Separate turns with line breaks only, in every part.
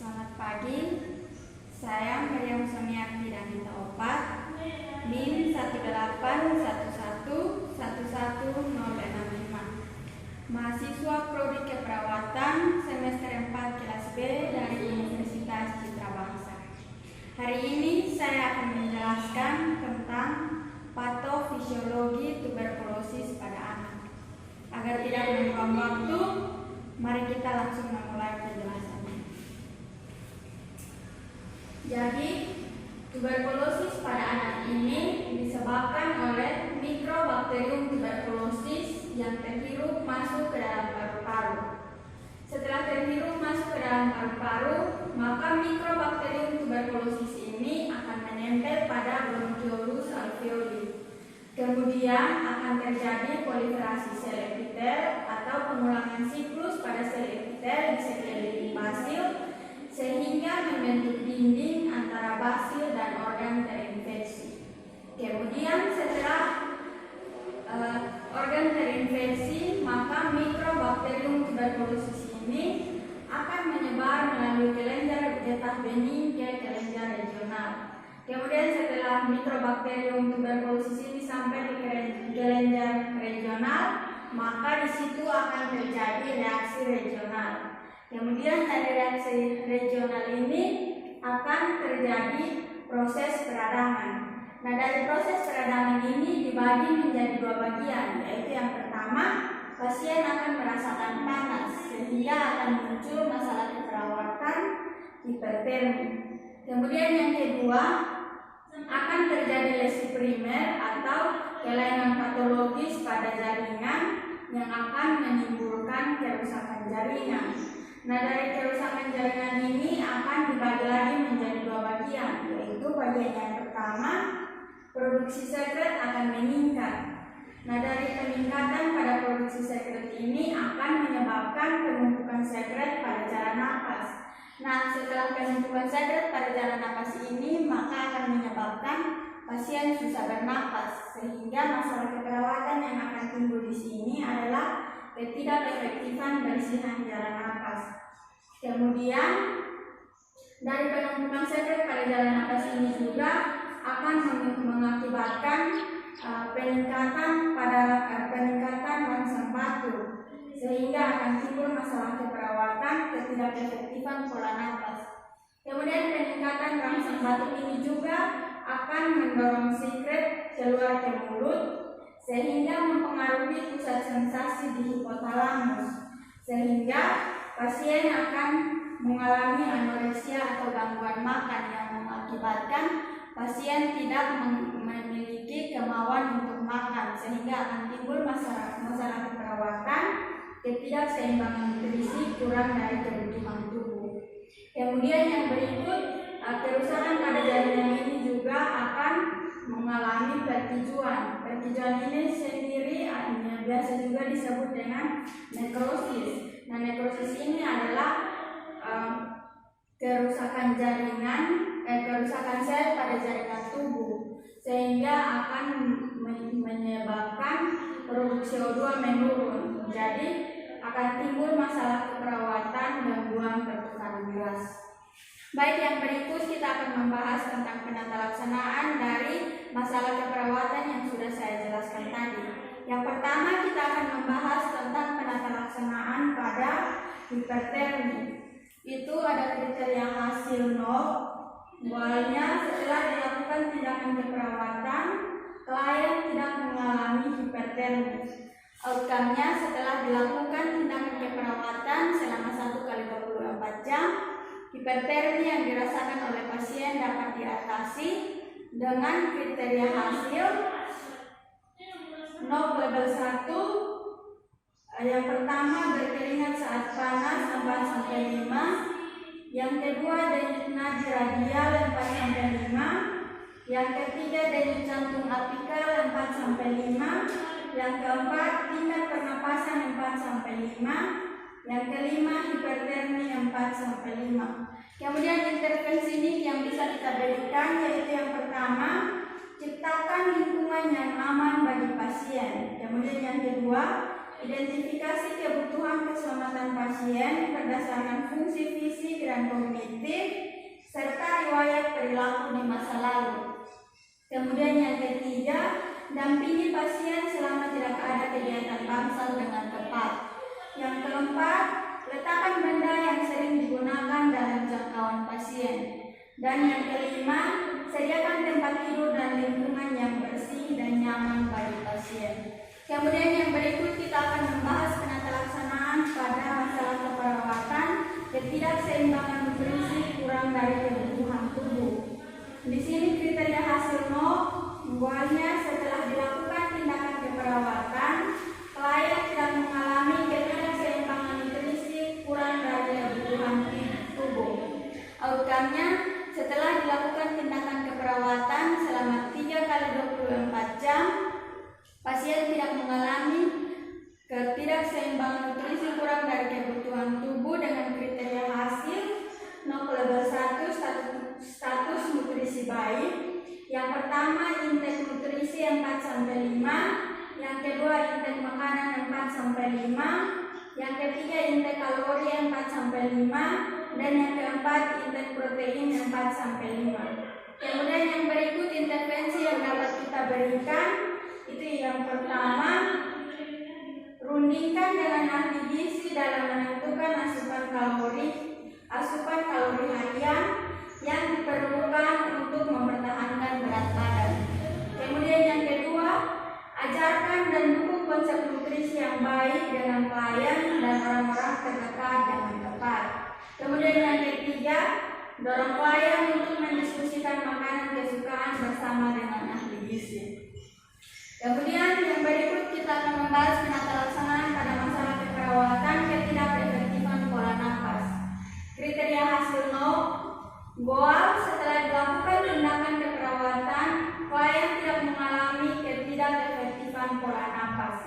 Selamat pagi, saya Meriam Sumiarti dan Minta Opat, NIM 181111065, mahasiswa Prodi Keperawatan semester 4 kelas B dari Universitas Citra Bangsa. Hari ini saya akan menjelaskan tentang patofisiologi tuberkulosis pada anak. Agar tidak membuang waktu, mari kita langsung memulai penjelasannya. Jadi, tuberkulosis pada anak ini disebabkan oleh mikrobakterium tuberkulosis yang terhirup masuk ke dalam paru-paru. Setelah terhirup masuk ke dalam paru-paru, maka mikrobakterium tuberkulosis ini akan menempel pada bronchiolus alveoli. Kemudian akan terjadi proliferasi sel epitel atau pengulangan siklus pada sel epitel di sekeliling basil sehingga membentuk dinding antara basil dan organ terinfeksi. Kemudian setelah organ terinfeksi, maka mikrobakterium tuberkulosis ini akan menyebar melalui kelenjar getah bening ke kelenjar regional. Kemudian setelah mikrobakterium tuberkulosis ini sampai di kelenjar regional, maka di situ akan terjadi reaksi regional. Kemudian dari reaksi regional ini akan terjadi proses peradangan. Nah, dari proses peradangan ini dibagi menjadi dua bagian, yaitu yang pertama, pasien akan merasakan panas sehingga akan muncul masalah keperawatan hipertermi. Kemudian yang kedua, akan terjadi lesi primer atau kelainan patologis pada jaringan yang akan menimbulkan kerusakan jaringan. Nah, dari kerusakan jaringan ini akan dibagi lagi menjadi dua bagian, yaitu bagian yang pertama, produksi sekret akan meningkat. Nah, dari peningkatan pada produksi sekret ini akan menyebabkan penumpukan sekret pada jalan napas. Nah, setelah penumpukan sekret pada jalan napas ini, maka akan menyebabkan pasien susah bernapas, sehingga masalah keperawatan yang akan timbul di sini adalah ketidakefektifan bersihan jalan napas. Kemudian, dari penumpukan sekret pada jalan napas ini juga akan mengakibatkan peningkatan rangsang batu, sehingga akan timbul masalah keperawatan ketidakefektifan pola napas. Kemudian peningkatan rangsang batu ini juga akan mendorong sekret keluar ke mulut sehingga mempengaruhi pusat sensasi di hipotalamus, sehingga pasien akan mengalami anoreksia atau gangguan makan yang mengakibatkan pasien tidak memiliki kemauan untuk makan, sehingga akan timbul masalah keperawatan, ketidakseimbangan nutrisi, kurang dari kebutuhan tubuh. Kemudian yang berikut, kerusakan pada jaringan ini juga akan mengalami pertijuan. Pertijuan ini sendiri biasa juga disebut dengan nekrosis. Nah, nekrosis ini adalah kerusakan kerusakan sel pada jaringan tubuh, sehingga akan menyebabkan produksi O2 menurun. Jadi akan timbul masalah keperawatan gangguan pertukaran beras. Baik, yang berikut kita akan membahas tentang penata laksanaan dari masalah keperawatan yang sudah saya jelaskan tadi. Yang pertama, kita akan membahas tentang penata laksanaan pada hipertermi. Itu ada kriteria hasil NOP. Awalnya, setelah dilakukan tindakan keperawatan, klien tidak mengalami hipertermi. Outcome-nya, setelah dilakukan tindakan keperawatan selama 1x24 jam, hipertermi yang dirasakan oleh pasien dapat diatasi dengan kriteria hasil NOP level 1. Yang pertama, berkeringat saat panas 4-5. Yang kedua, denyut nadi radial 4-5. Yang ketiga, denyut jantung apikal 4-5. Yang keempat, tingkat pernapasan 4-5. Yang kelima, hipertermi 4-5. Kemudian intervensi ini yang bisa kita berikan yaitu yang pertama, ciptakan lingkungan yang aman bagi pasien. Kemudian yang kedua, identifikasi kebutuhan keselamatan pasien berdasarkan fungsi fisik dan dan kognitif, serta riwayat perilaku di masa lalu. Kemudian yang ketiga, dampingi pasien selama tidak ada kegiatan bangsal dengan tepat. Yang keempat, letakkan benda yang sering digunakan dalam jangkauan pasien. Dan yang kelima, sediakan tempat tidur dan lingkungan yang bersih dan nyaman bagi pasien. Kemudian yang berikut kita akan membahas penata laksanaan pada masalah keperawatan ketidakseimbangan nutrisi kurang dari kebutuhan tubuh. Di sini kriteria hasil NO, bahwasanya setelah dilakukan tindakan keperawatan, klien tidak mengalami ketidakseimbangan nutrisi kurang dari kebutuhan tubuh. Outcome-nya, setelah dilakukan tindakan keperawatan selama 3x24 jam, pasien tidak mengalami ketidakseimbangan nutrisi kurang dari kebutuhan tubuh dengan kriteria hasil NO level 1 status nutrisi baik. Yang pertama, intake nutrisi 4-5, yang kedua intake makanan 4-5, yang ketiga intake kalori 4-5, dan yang keempat intake protein 4-5. Kemudian yang berikut intervensi yang dapat kita berikan, itu yang pertama, rundingkan dengan ahli gizi dalam menentukan asupan kalori harian yang diperlukan untuk mempertahankan berat badan. Kemudian yang kedua, ajarkan dan dukung konsep nutrisi yang baik dengan klien dan orang-orang terdekat dengan tepat. Kemudian yang ketiga, dorong klien untuk mendiskusikan makanan kesukaan bersama dengan ahli gizi. Kemudian yang berikut kita akan membahas penata laksanaan pada masalah keperawatan ketidakefektifan pola nafas. Kriteria hasil NO, goal setelah dilakukan tindakan keperawatan, klien tidak mengalami ketidakefektifan pola nafas.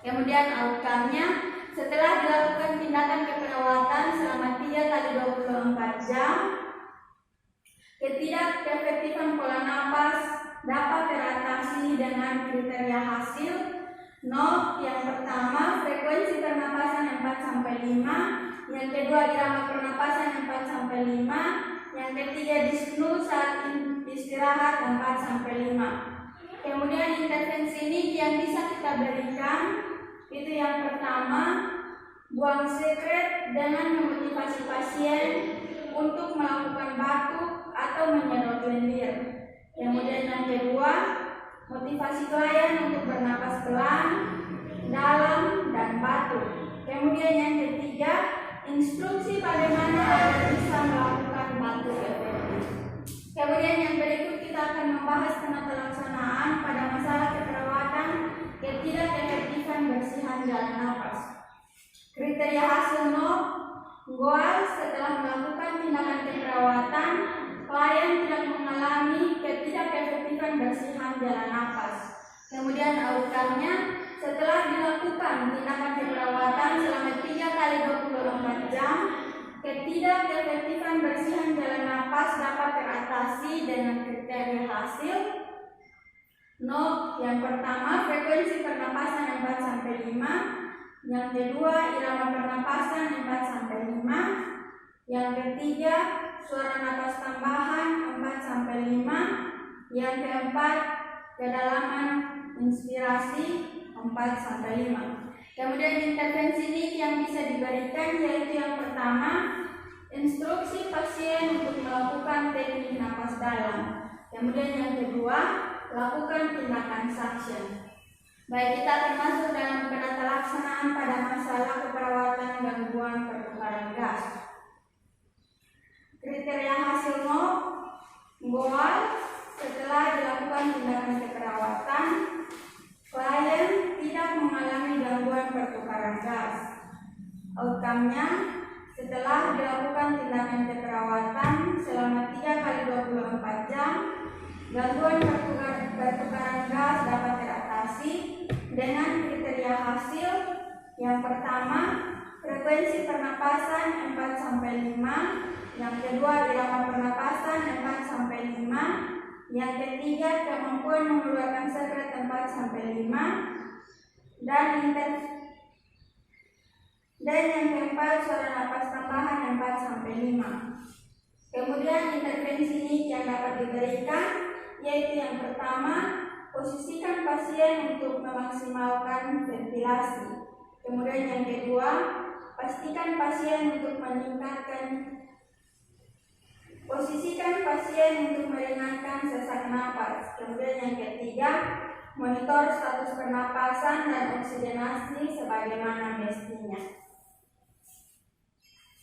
Kemudian outcome-nya, setelah dilakukan tindakan keperawatan selama 3x24 jam, ketidakefektifan pola nafas dapat teratasi dengan kriteria hasil NO. Yang pertama, frekuensi pernapasan 4-5, yang kedua irama pernapasan 4-5, yang ketiga dyspnoe saat istirahat 4-5. Kemudian intervensi ini yang bisa kita berikan, itu yang pertama, buang sekret dengan memotivasi pasien untuk melakukan batuk atau menyedot lendir. Kemudian yang kedua, motivasi klien untuk bernapas pelan, dalam, dan batuk. Kemudian yang ketiga, instruksi bagaimana agar bisa melakukan batuk efektif. Kemudian yang berikut kita akan membahas penata laksanaan pada masalah keperawatan ketidakefektifan bersihan jalan napas. Kriteria hasil NO, goal setelah melakukan tindakan keperawatan, klien tidak mengalami ketidakefektifan bersihan jalan napas. Kemudian outcome-nya, setelah dilakukan tindakan keperawatan selama 3x24 jam, ketidakefektifan bersihan jalan napas dapat teratasi dengan kriteria hasil NO. Yang pertama, frekuensi pernapasan 4-5, yang kedua irama pernapasan 4-5, yang ketiga suara napas tambahan 4-5, yang keempat kedalaman inspirasi 4-5. Kemudian intervensi ini yang bisa diberikan yaitu yang pertama, instruksi pasien untuk melakukan teknik napas dalam. Kemudian yang kedua, lakukan tindakan suction. Baik, kita akan masuk dalam penata laksanaan pada masalah keperawatan gangguan pertukaran gas. Kriteria hasil NO, goal setelah dilakukan tindakan keperawatan, klien tidak mengalami gangguan pertukaran gas. Outcome-nya, setelah dilakukan tindakan keperawatan selama 3x24 jam, gangguan pertukaran gas dapat teratasi dengan kriteria hasil yang pertama, frekuensi pernapasan 4-5, yang kedua irama pernapasan 4-5, yang ketiga kemampuan mengeluarkan sekret 4-5, dan yang keempat suara napas tambahan 4-5. 5. Kemudian intervensi yang dapat diberikan yaitu yang pertama, posisikan pasien untuk memaksimalkan ventilasi. Kemudian yang kedua, posisikan pasien untuk meringankan sesak napas. Kemudian yang ketiga, monitor status pernapasan dan oksigenasi sebagaimana mestinya.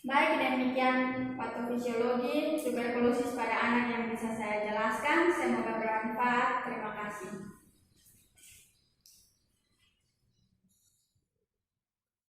Baik, demikian patofisiologi tuberkulosis pada anak yang bisa saya jelaskan. Semoga bermanfaat. Terima kasih.